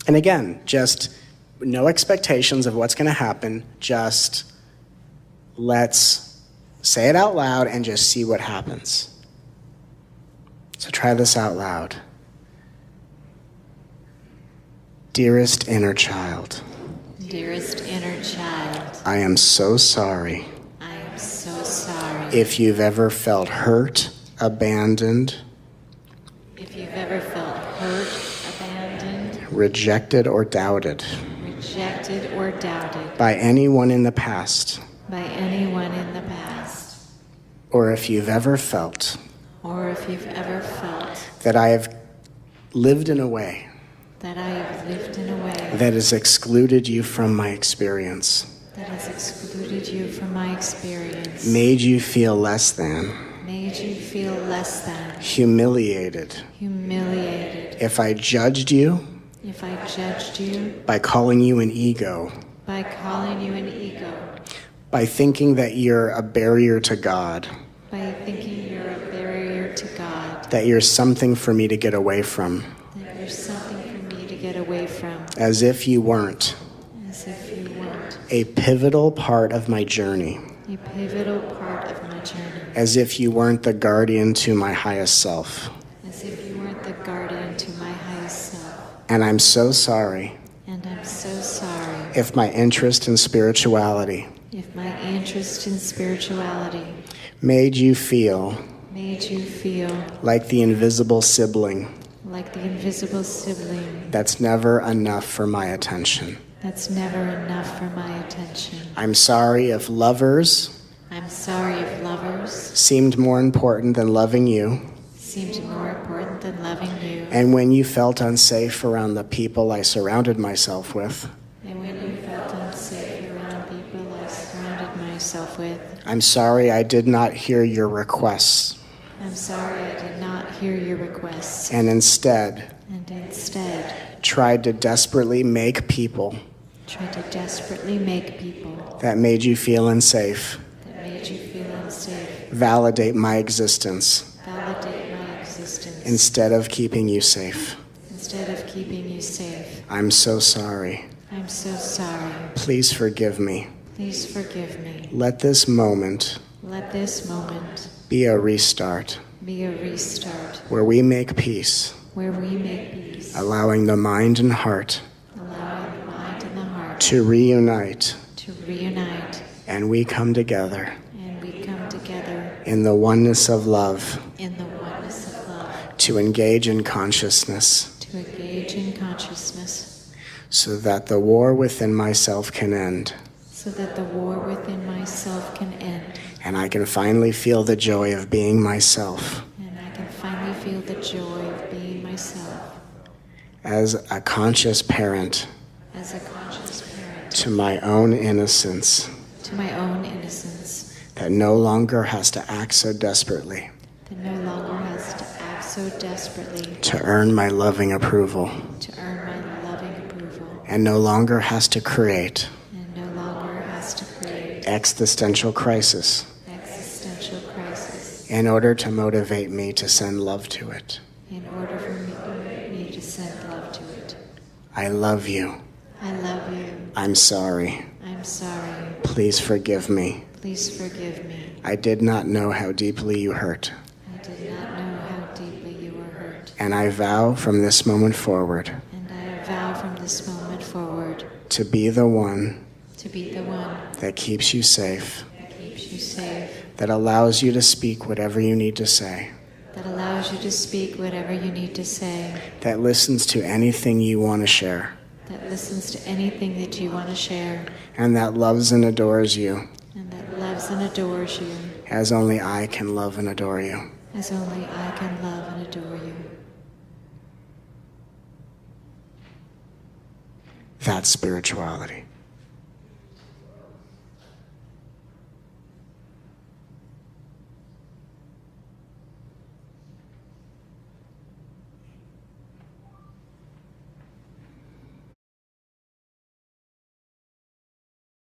And again, just no expectations of what's going to happen. Just let's say it out loud and just see what happens. So try this out loud. Dearest inner child. Dearest inner child. I am so sorry. I am so sorry. If you've ever felt hurt, abandoned. If you've ever felt hurt, abandoned. Rejected or doubted. Rejected or doubted. By anyone in the past. By anyone in the past. Or if you've ever felt. Or if you've ever felt. That I have lived in a way. That I have lived in a way. That has excluded you from my experience. That has excluded you from my experience. Made you feel less than. Made you feel less than. Humiliated. Humiliated. If I judged you. If I judged you. By calling you an ego. By calling you an ego. By thinking that you're a barrier to God. By thinking you're a barrier to God. That you're something for me to get away from. That you're something for me to get away from. As if you weren't. As if you weren't. A pivotal part of my journey. A pivotal part of my journey. As if you weren't the guardian to my highest self. As if you weren't the guardian to my highest self. And I'm so sorry. And I'm so sorry. If my interest in spirituality. If my interest in spirituality. Made you feel. Made you feel. Like the invisible sibling. Like the invisible sibling. That's never enough for my attention. That's never enough for my attention. I'm sorry if lovers. I'm sorry if lovers. Seemed more important than loving you. Seemed more important than loving you. And when you felt unsafe around the people I surrounded myself with. And when you felt unsafe around people I surrounded myself with. I'm sorry I did not hear your requests. I'm sorry I did not hear your requests. And instead. Tried to desperately make people. Tried to desperately make people. That made you feel unsafe. That made you feel unsafe. Validate my existence. Validate my existence. Instead of keeping you safe. Instead of keeping you safe. I'm so sorry. I'm so sorry. Please forgive me. Please forgive me. Let this moment. Let this moment. Be a restart. Be a restart. Where we make peace. Where we make peace. Allowing the mind and heart. Allowing the mind and the heart. To reunite. To reunite. And we come together. And we come together. In the oneness of love. In the oneness of love. To engage in consciousness. To engage in consciousness. So that the war within myself can end. So that the war within myself can end. And I can finally feel the joy of being myself. And I can finally feel the joy of being myself. As a conscious parent. As a conscious parent. To my own innocence. To my own innocence. That no longer has to act so desperately. That no longer has to act so desperately. To earn my loving approval. To earn my loving approval. And no longer has to create. And no longer has to create. Existential crisis. Existential crisis. In order to motivate me to send love to it. In order for me to send love to it. I love you. I love you. I'm sorry. I'm sorry. Please forgive me. Please forgive me. I did not know how deeply you hurt. I did not know how deeply you were hurt. And I vow from this moment forward. And I vow from this moment forward. To be the one. To be the one. That keeps you safe. That keeps you safe. That allows you to speak whatever you need to say. That allows you to speak whatever you need to say. That listens to anything you want to share. That listens to anything that you want to share. And that loves and adores you. And that loves and adores you. As only I can love and adore you. As only I can love and adore you. That's spirituality.